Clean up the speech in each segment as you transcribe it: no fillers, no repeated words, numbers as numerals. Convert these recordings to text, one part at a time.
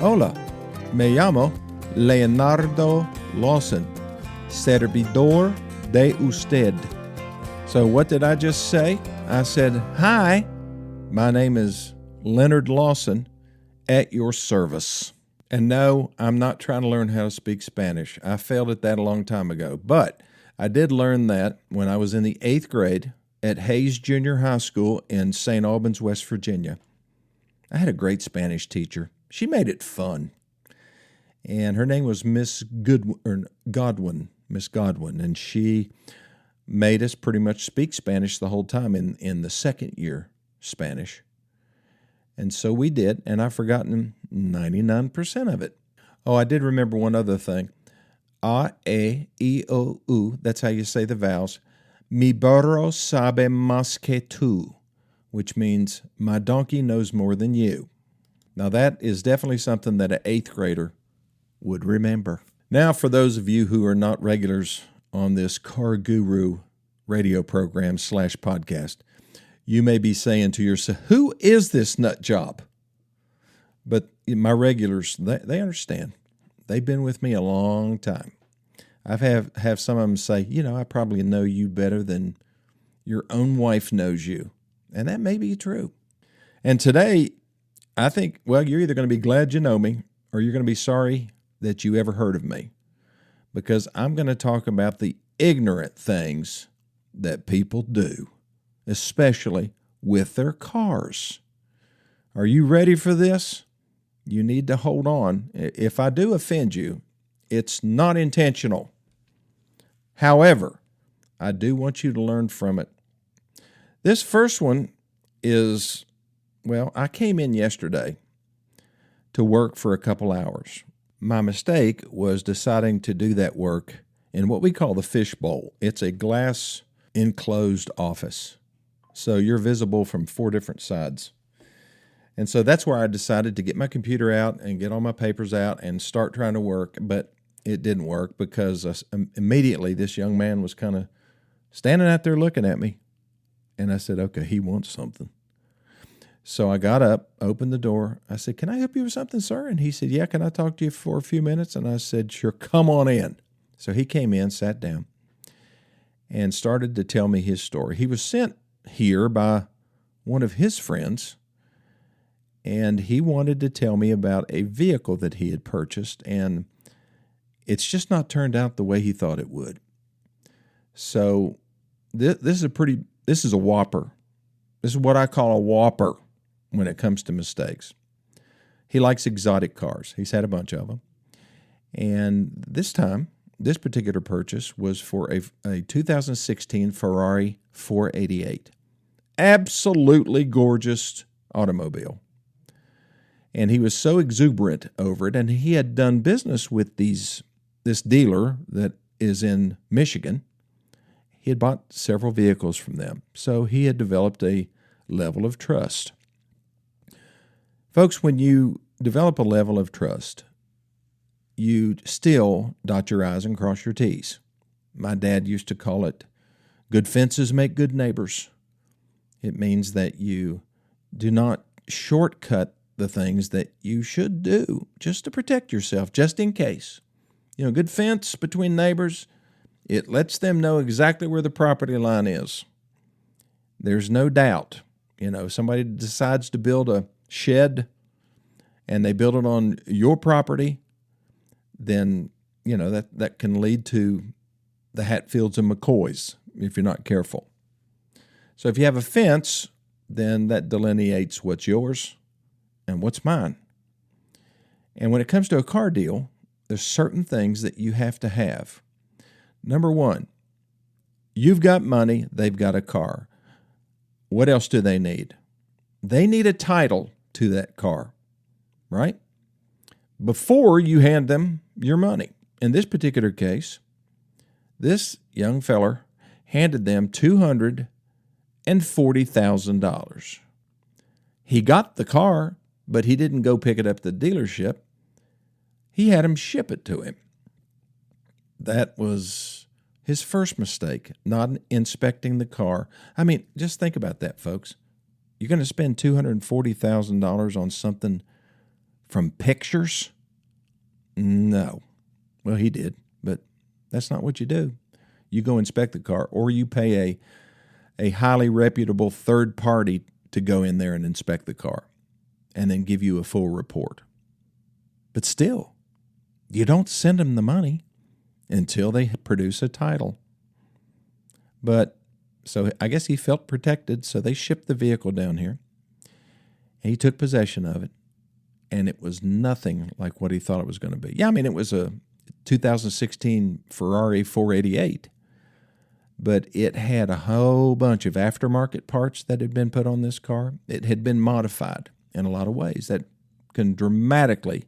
Hola, me llamo Leonardo Lawson, servidor de usted. So what did I just say? I said, hi, my name is Leonard Lawson, at your service. And no, I'm not trying to learn how to speak Spanish. I failed at that a long time ago. But I did learn that when I was in the 8th grade at Hayes Junior High School in St. Albans, West Virginia. I had a great Spanish teacher. She made it fun. And her name was Miss Godwin, and she made us pretty much speak Spanish the whole time in the second year Spanish. And so we did, and I've forgotten 99% of it. Oh, I did remember one other thing. A, E, I, O, U, that's how you say the vowels. Mi burro sabe más que tú, which means my donkey knows more than you. Now that is definitely something that an 8th grader would remember. Now for those of you who are not regulars on this Car Guru radio program / podcast, you may be saying to yourself, who is this nut job? But my regulars, they understand. They've been with me a long time. I've have some of them say, I probably know you better than your own wife knows you. And that may be true. And today, I think, well, you're either going to be glad you know me or you're going to be sorry that you ever heard of me. Because I'm going to talk about the ignorant things that people do, especially with their cars. Are you ready for this? You need to hold on. If I do offend you, it's not intentional. However, I do want you to learn from it. This first one is, I came in yesterday to work for a couple hours. My mistake was deciding to do that work in what we call the fishbowl. It's a glass enclosed office. So you're visible from 4 different sides. And so that's where I decided to get my computer out and get all my papers out and start trying to work. But it didn't work because immediately this young man was kind of standing out there looking at me. And I said, okay, he wants something. So I got up, opened the door. I said, can I help you with something, sir? And he said, yeah, can I talk to you for a few minutes? And I said, sure, come on in. So he came in, sat down, and started to tell me his story. He was sent here by one of his friends, and he wanted to tell me about a vehicle that he had purchased, and it's just not turned out the way he thought it would. So this is a whopper. This is what I call a whopper when it comes to mistakes. He likes exotic cars. He's had a bunch of them. And this particular purchase was for a 2016 Ferrari 488. Absolutely gorgeous automobile. And he was so exuberant over it, and he had done business with this dealer that is in Michigan. He had bought several vehicles from them, so he had developed a level of trust. Folks, when you develop a level of trust, you still dot your I's and cross your T's. My dad used to call it, good fences make good neighbors. It means that you do not shortcut the things that you should do just to protect yourself, just in case. Good fence between neighbors, it lets them know exactly where the property line is. There's no doubt. Somebody decides to build a shed and they build it on your property, then, that can lead to the Hatfields and McCoys if you're not careful. So if you have a fence, then that delineates what's yours and what's mine. And when it comes to a car deal, there's certain things that you have to have. Number one, you've got money, they've got a car. What else do they need? They need a title to that car, right? Before you hand them your money. In this particular case, this young feller handed them $240,000. He got the car, but he didn't go pick it up at the dealership. He had him ship it to him. That was his first mistake, not inspecting the car. I mean, just think about that, folks. You're going to spend $240,000 on something from pictures? No. Well, he did, but that's not what you do. You go inspect the car, or you pay a highly reputable third party to go in there and inspect the car and then give you a full report. But still, you don't send them the money until they produce a title. But so I guess he felt protected, so they shipped the vehicle down here. He took possession of it, and it was nothing like what he thought it was going to be. Yeah, I mean, it was a 2016 Ferrari 488, but it had a whole bunch of aftermarket parts that had been put on this car. It had been modified in a lot of ways that can dramatically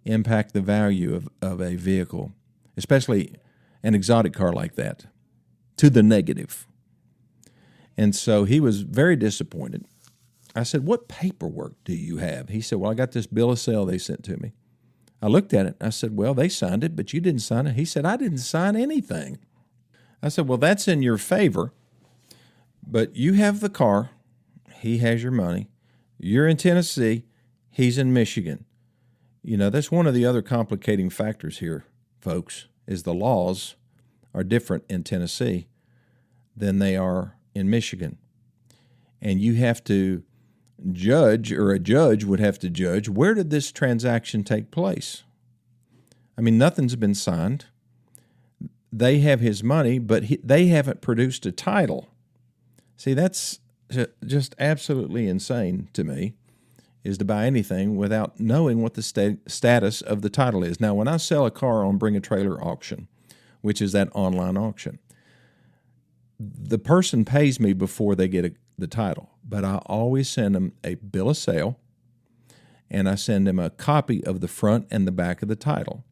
impact the value of a vehicle, especially an exotic car like that, to the negative. And so he was very disappointed. I said, "What paperwork do you have?" He said, "Well, I got this bill of sale they sent to me." I looked at it. I said, "Well, they signed it, but you didn't sign it." He said, "I didn't sign anything." I said, "Well, that's in your favor, but you have the car. He has your money. You're in Tennessee. He's in Michigan. You know, that's one of the other complicating factors here, folks, is the laws are different in Tennessee than they are in Michigan. And you have to judge, or a judge would have to judge, where did this transaction take place? I mean, nothing's been signed. They have his money, but they haven't produced a title. See, that's just absolutely insane to me, is to buy anything without knowing what the status of the title is. Now, when I sell a car on Bring a Trailer auction, which is that online auction, the person pays me before they get the title, but I always send them a bill of sale, and I send them a copy of the front and the back of the title.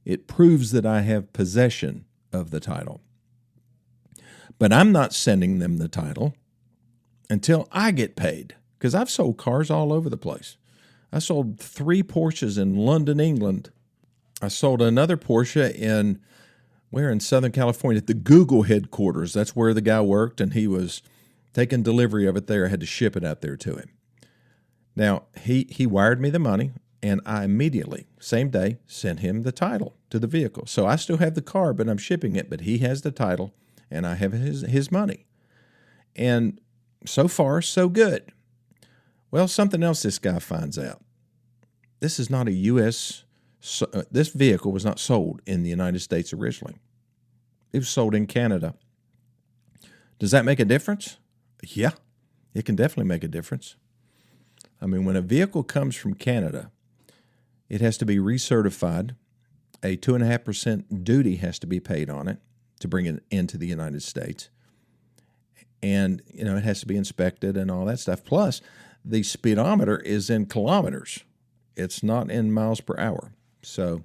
It proves that I have possession of the title. But I'm not sending them the title until I get paid, because I've sold cars all over the place. I sold 3 Porsches in London, England. I sold another Porsche in Southern California, at the Google headquarters. That's where the guy worked, and he was taking delivery of it there. I had to ship it out there to him. Now, he wired me the money, and I immediately, same day, sent him the title to the vehicle. So I still have the car, but I'm shipping it, but he has the title, and I have his money. And so far, so good. Well, something else this guy finds out. This is not a U.S., this vehicle was not sold in the United States originally. It was sold in Canada. Does that make a difference? Yeah, it can definitely make a difference. I mean, when a vehicle comes from Canada, it has to be recertified. A 2.5% duty has to be paid on it to bring it into the United States. And, you know, it has to be inspected and all that stuff. Plus, the speedometer is in kilometers. It's not in miles per hour. So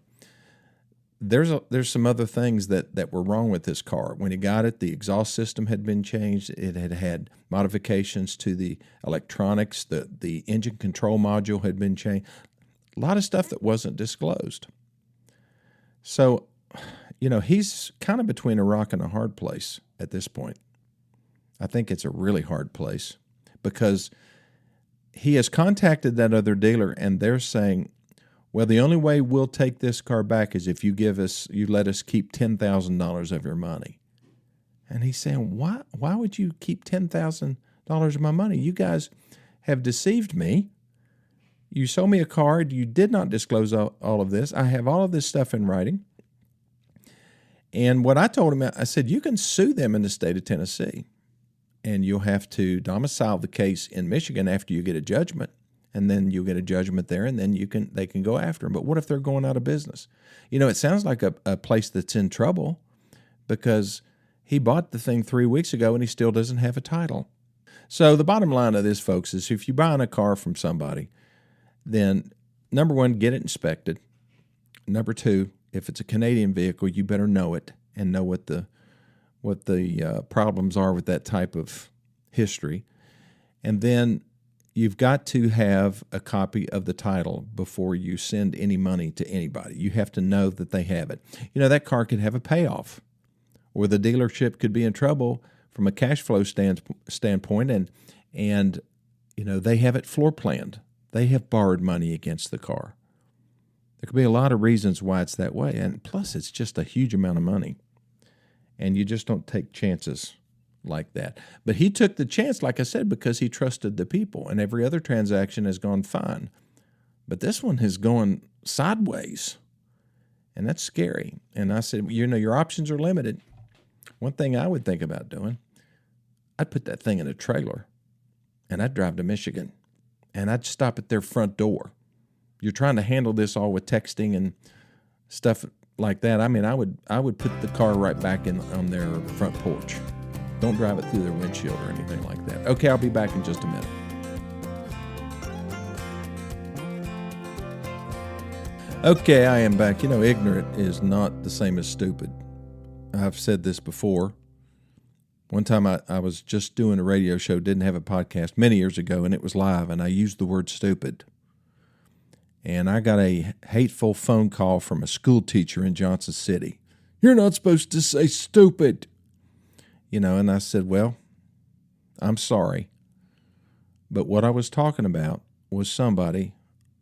there's some other things that were wrong with this car. When he got it, the exhaust system had been changed. It had modifications to the electronics. The engine control module had been changed. A lot of stuff that wasn't disclosed. So, you know, he's kind of between a rock and a hard place at this point. I think it's a really hard place, because he has contacted that other dealer, and they're saying, well, the only way we'll take this car back is if you let us keep $10,000 of your money. And he's saying, why would you keep $10,000 of my money? You guys have deceived me. You sold me a car. You did not disclose all of this. I have all of this stuff in writing. And what I told him, I said, you can sue them in the state of Tennessee, and you'll have to domicile the case in Michigan after you get a judgment. And then you'll get a judgment there, and then they can go after them. But what if they're going out of business? You know, it sounds like a place that's in trouble, because he bought the thing 3 weeks ago and he still doesn't have a title. So the bottom line of this, folks, is if you're buying a car from somebody, then number one, get it inspected. Number two, if it's a Canadian vehicle, you better know it and know what the problems are with that type of history. And then you've got to have a copy of the title before you send any money to anybody. You have to know that they have it. You know, that car could have a payoff, or the dealership could be in trouble from a cash flow standpoint, and you know, they have it floor planned. They have borrowed money against the car. There could be a lot of reasons why it's that way. And plus, it's just a huge amount of money. And you just don't take chances like that. But he took the chance, like I said, because he trusted the people. And every other transaction has gone fine. But this one has gone sideways. And that's scary. And I said, your options are limited. One thing I would think about doing, I'd put that thing in a trailer and I'd drive to Michigan and I'd stop at their front door. You're trying to handle this all with texting and stuff like that. I mean, I would put the car right back on their front porch. Don't drive it through their windshield or anything like that. Okay, I'll be back in just a minute. Okay, I am back. Ignorant is not the same as stupid. I've said this before. One time I was just doing a radio show, didn't have a podcast many years ago, and it was live, and I used the word stupid. And I got a hateful phone call from a school teacher in Johnson City. You're not supposed to say stupid. And I said, well, I'm sorry. But what I was talking about was somebody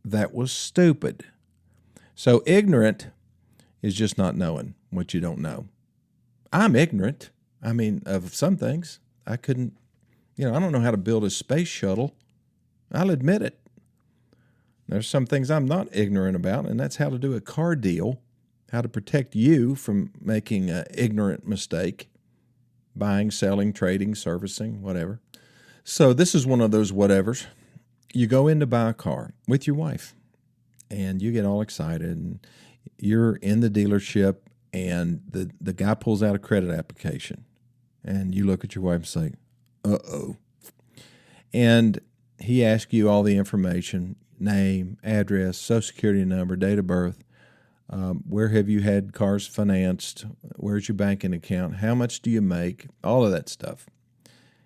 that was stupid. So ignorant is just not knowing what you don't know. I'm ignorant. Of some things. I couldn't, I don't know how to build a space shuttle. I'll admit it. There's some things I'm not ignorant about, and that's how to do a car deal, how to protect you from making an ignorant mistake, buying, selling, trading, servicing, whatever. So this is one of those whatevers. You go in to buy a car with your wife, and you get all excited, and you're in the dealership, and the guy pulls out a credit application, and you look at your wife and say, uh-oh. And he asks you all the information, name, address, social security number, date of birth, where have you had cars financed, where's your banking account, how much do you make, all of that stuff.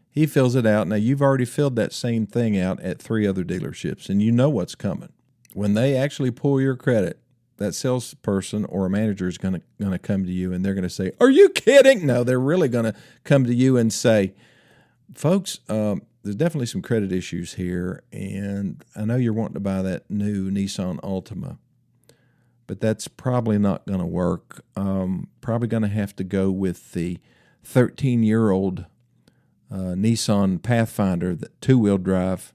He fills it out. Now, you've already filled that same thing out at 3 other dealerships, and you know what's coming. When they actually pull your credit, that salesperson or a manager is going to come to you, and they're going to say, are you kidding? No, they're really going to come to you and say, folks, there's definitely some credit issues here, and I know you're wanting to buy that new Nissan Altima, but that's probably not going to work. Probably going to have to go with the 13-year-old Nissan Pathfinder, that 2-wheel drive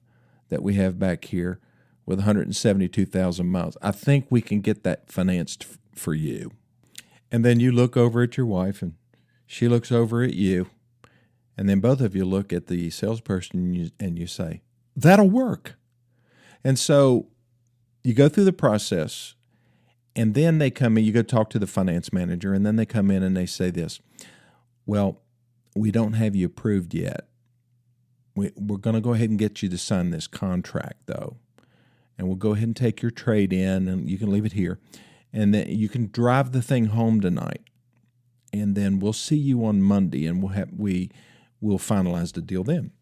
that we have back here with 172,000 miles. I think we can get that financed for you. And then you look over at your wife, and she looks over at you, and then both of you look at the salesperson and you say, that'll work. And so you go through the process, and then they come in, you go talk to the finance manager, and then they come in and they say this, well, we don't have you approved yet. We're going to go ahead and get you to sign this contract, though. And we'll go ahead and take your trade in, and you can leave it here. And then you can drive the thing home tonight. And then we'll see you on Monday, and we'll finalize the deal then.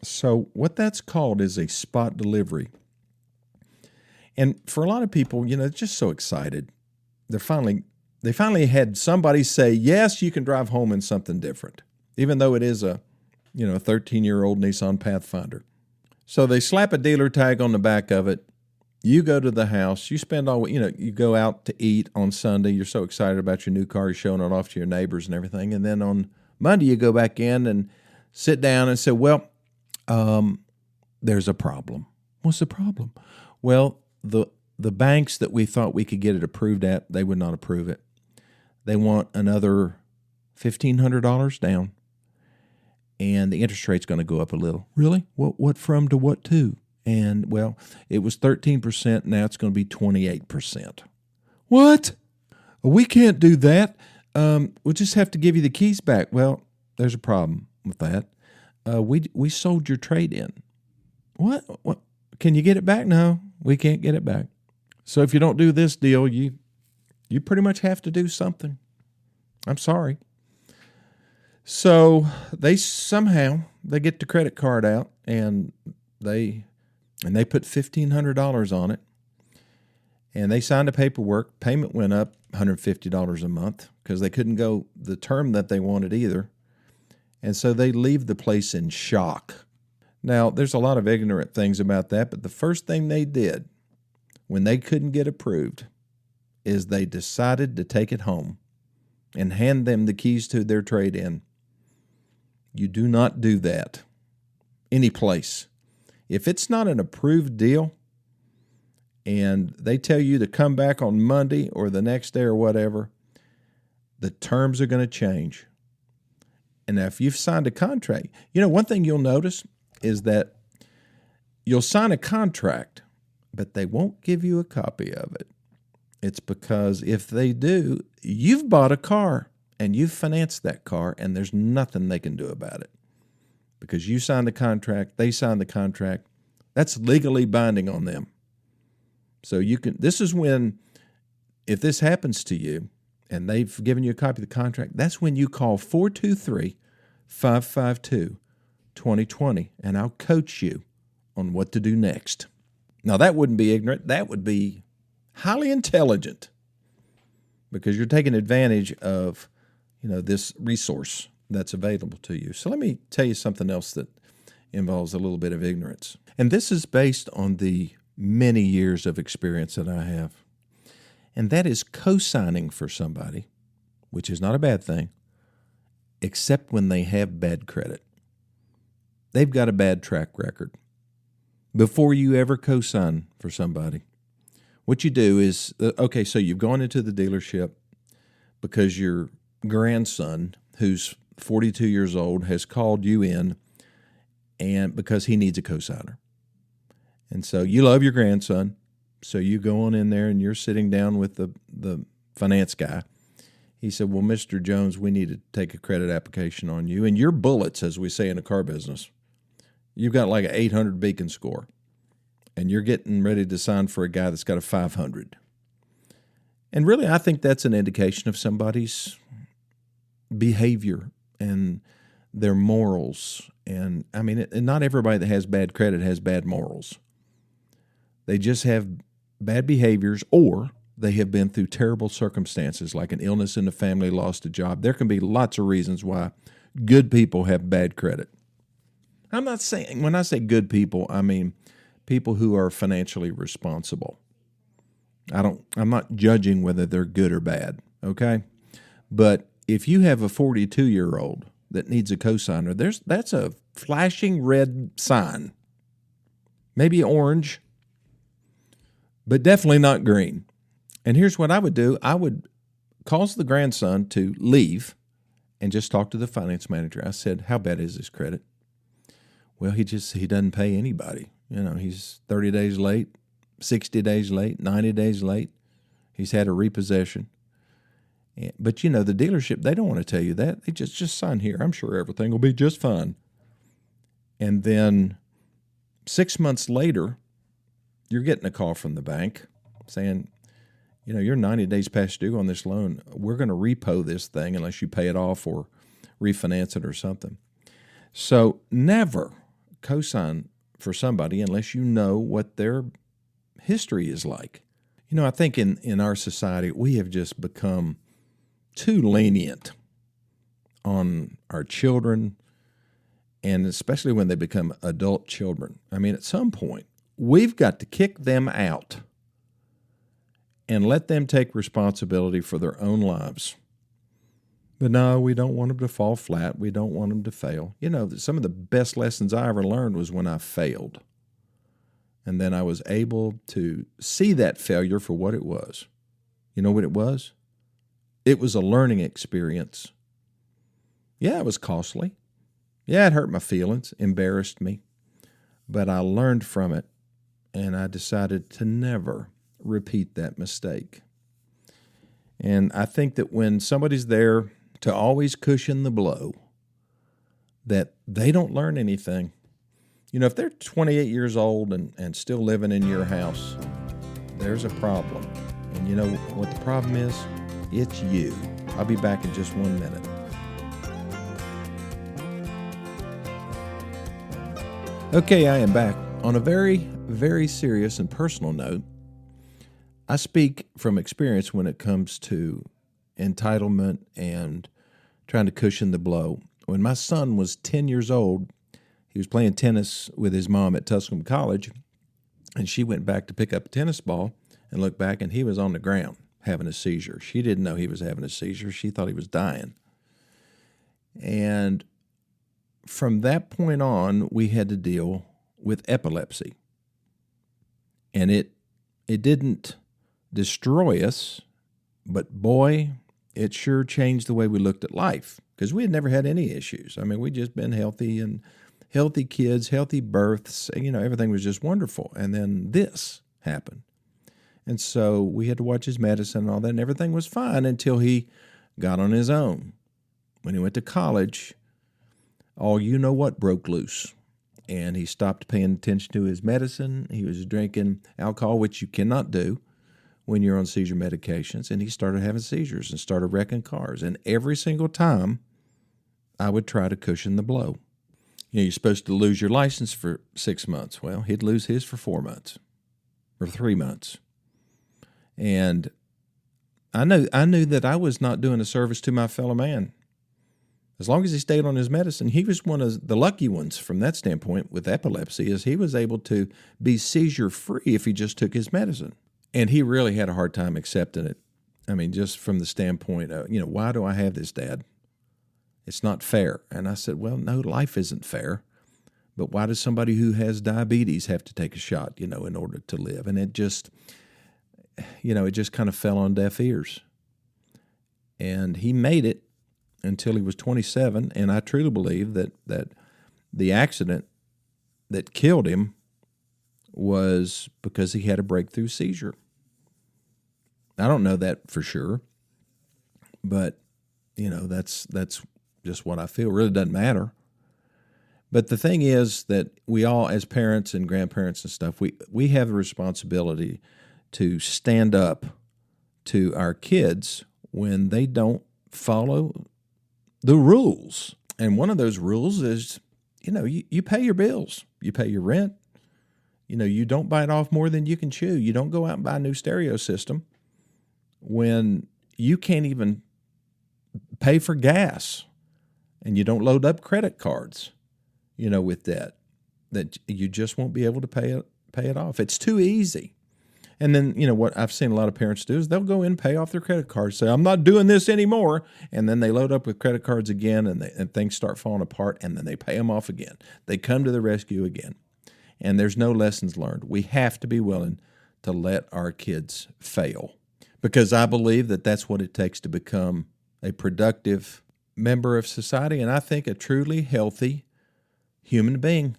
So what that's called is a spot delivery. And for a lot of people, they're just so excited. They finally had somebody say, yes, you can drive home in something different, even though it is a 13-year-old Nissan Pathfinder. So they slap a dealer tag on the back of it. You go to the house. You spend you go out to eat on Sunday. You're so excited about your new car. You're showing it off to your neighbors and everything. And then on Monday, you go back in and sit down and say, well, there's a problem. What's the problem? Well, the banks that we thought we could get it approved at, they would not approve it. They want another $1,500 down. And the interest rate's going to go up a little. Really? What from to what to? And, well, it was 13%. Now it's going to be 28%. What? We can't do that. We'll just have to give you the keys back. Well, there's a problem with that. We sold your trade in. What? Can you get it back? No, we can't get it back. So if you don't do this deal, you pretty much have to do something. I'm sorry. So they get the credit card out, and they put $1,500 on it, and they signed the paperwork. Payment went up $150 a month because they couldn't go the term that they wanted either. And so they leave the place in shock. Now, there's a lot of ignorant things about that, but the first thing they did when they couldn't get approved is they decided to take it home and hand them the keys to their trade-in. You do not do that any place. If it's not an approved deal and they tell you to come back on Monday or the next day or whatever, the terms are going to change. And if you've signed a contract, one thing you'll notice is that you'll sign a contract, but they won't give you a copy of it. It's because if they do, you've bought a car and you've financed that car, and there's nothing they can do about it. Because you signed the contract, they signed the contract, that's legally binding on them. So this is when, if this happens to you and they've given you a copy of the contract, that's when you call 423-552-2020, and I'll coach you on what to do next. Now, that wouldn't be ignorant. That would be highly intelligent, because you're taking advantage of, this resource that's available to you. So let me tell you something else that involves a little bit of ignorance. And this is based on the many years of experience that I have. And that is co-signing for somebody, which is not a bad thing, except when they have bad credit. They've got a bad track record. Before you ever co-sign for somebody, what you do is, so you've gone into the dealership because your grandson, who's 42 years old, has called you in, and because he needs a co-signer. And so you love your grandson, so you go on in there and you're sitting down with the finance guy. He said, well, Mr. Jones, we need to take a credit application on you. And your bullets, as we say in the car business, you've got like an 800 beacon score, and you're getting ready to sign for a guy that's got a 500. And really, I think that's an indication of somebody's behavior and their morals. And I mean, not everybody that has bad credit has bad morals. They just have bad behaviors, or they have been through terrible circumstances, like an illness in the family, lost a job. There can be lots of reasons why good people have bad credit. I'm not saying, when I say good people, I mean people who are financially responsible. I'm not judging whether they're good or bad, okay? But if you have a 42-year-old that needs a cosigner, that's a flashing red sign. Maybe orange, but definitely not green. And here's what I would do. I would cause the grandson to leave and just talk to the finance manager. I said, how bad is his credit? Well, he doesn't pay anybody. He's 30 days late, 60 days late, 90 days late. He's had a repossession. But, the dealership, they don't want to tell you that. They just sign here. I'm sure everything will be just fine. And then 6 months later, you're getting a call from the bank saying, you're 90 days past due on this loan. We're going to repo this thing unless you pay it off or refinance it or something. So never cosign for somebody unless you know what their history is like. I think in our society, we have just become too lenient on our children, and especially when they become adult children. I mean, at some point, we've got to kick them out and let them take responsibility for their own lives. But no, we don't want them to fall flat. We don't want them to fail. Some of the best lessons I ever learned was when I failed. And then I was able to see that failure for what it was. You know what it was? It was a learning experience. Yeah, it was costly. Yeah, it hurt my feelings, embarrassed me. But I learned from it, and I decided to never repeat that mistake. And I think that when somebody's there to always cushion the blow, that they don't learn anything. If they're 28 years old and still living in your house, there's a problem. And you know what the problem is? It's you. I'll be back in just 1 minute. Okay, I am back. On a very, very serious and personal note, I speak from experience when it comes to entitlement and trying to cushion the blow. When my son was 10 years old, he was playing tennis with his mom at Tusculum College, and she went back to pick up a tennis ball, and looked back, and he was on the ground having a seizure. She didn't know he was having a seizure. She thought he was dying. And from that point on, we had to deal with epilepsy. And it didn't destroy us, but boy, it sure changed the way we looked at life, because we had never had any issues. I mean, we'd just been healthy and healthy kids, healthy births, everything was just wonderful. And then this happened. And so we had to watch his medicine and all that, and everything was fine until he got on his own. When he went to college, all you-know-what broke loose. And he stopped paying attention to his medicine. He was drinking alcohol, which you cannot do when you're on seizure medications. And he started having seizures and started wrecking cars. And every single time, I would try to cushion the blow. You're supposed to lose your license for 6 months. Well, he'd lose his for 4 months or 3 months. And I knew that I was not doing a service to my fellow man. As long as he stayed on his medicine, he was one of the lucky ones from that standpoint with epilepsy, is he was able to be seizure-free if he just took his medicine. And he really had a hard time accepting it. I mean, just from the standpoint of, why do I have this, Dad? It's not fair. And I said, well, no, life isn't fair. But why does somebody who has diabetes have to take a shot, in order to live? And it just, it just kind of fell on deaf ears. And he made it until he was 27, and I truly believe that the accident that killed him was because he had a breakthrough seizure. I don't know that for sure, but that's just what I feel. It really doesn't matter. But the thing is that we all, as parents and grandparents and stuff, we have the responsibility to stand up to our kids when they don't follow the rules. And one of those rules is, you pay your bills. You pay your rent. You don't bite off more than you can chew. You don't go out and buy a new stereo system when you can't even pay for gas, and you don't load up credit cards, with debt, that you just won't be able to pay it off. It's too easy. And then, what I've seen a lot of parents do is they'll go in and pay off their credit cards, say, I'm not doing this anymore. And then they load up with credit cards again, and things start falling apart, and then they pay them off again. They come to the rescue again. And there's no lessons learned. We have to be willing to let our kids fail, because I believe that that's what it takes to become a productive member of society, and I think a truly healthy human being.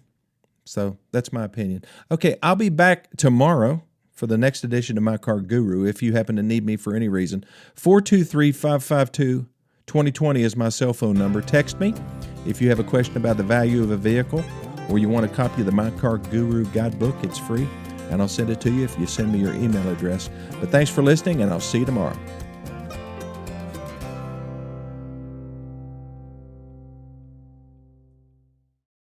So that's my opinion. Okay, I'll be back tomorrow for the next edition of My Car Guru. If you happen to need me for any reason, 423-552-2020 is my cell phone number. Text me if you have a question about the value of a vehicle, or you want a copy of the My Car Guru guidebook. It's free, and I'll send it to you if you send me your email address. But thanks for listening, and I'll see you tomorrow.